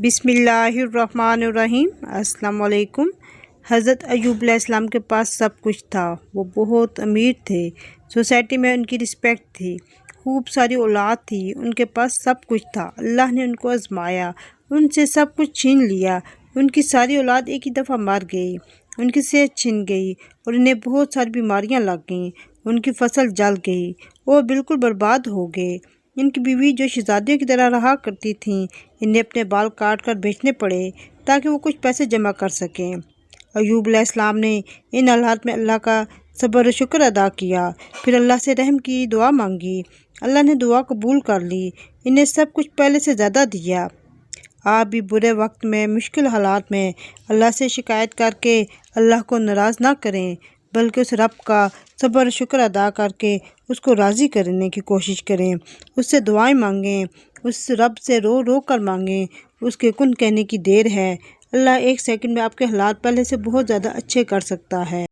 بسم اللہ الرحمن الرحیم۔ السلام علیکم۔ حضرت ایوب علیہ السلام کے پاس سب کچھ تھا، وہ بہت امیر تھے، سوسائٹی میں ان کی رسپیکٹ تھی، خوب ساری اولاد تھی، ان کے پاس سب کچھ تھا۔ اللہ نے ان کو آزمایا، ان سے سب کچھ چھین لیا، ان کی ساری اولاد ایک ہی دفعہ مر گئی، ان کی صحت چھن گئی اور انہیں بہت ساری بیماریاں لگ گئیں، ان کی فصل جل گئی، وہ بالکل برباد ہو گئے۔ ان کی بیوی جو شہزادیوں کی طرح رہا کرتی تھیں، انہیں اپنے بال کاٹ کر بیچنے پڑے تاکہ وہ کچھ پیسے جمع کر سکیں۔ ایوب علیہ السلام نے ان حالات میں اللہ کا صبر و شکر ادا کیا، پھر اللہ سے رحم کی دعا مانگی، اللہ نے دعا قبول کر لی، انہیں سب کچھ پہلے سے زیادہ دیا۔ آپ بھی برے وقت میں، مشکل حالات میں اللہ سے شکایت کر کے اللہ کو ناراض نہ کریں، بلکہ اس رب کا صبر و شکر ادا کر کے اس کو راضی کرنے کی کوشش کریں، اس سے دعائیں مانگیں، اس رب سے رو رو کر مانگیں، اس کے کن کہنے کی دیر ہے۔ اللہ ایک سیکنڈ میں آپ کے حالات پہلے سے بہت زیادہ اچھے کر سکتا ہے۔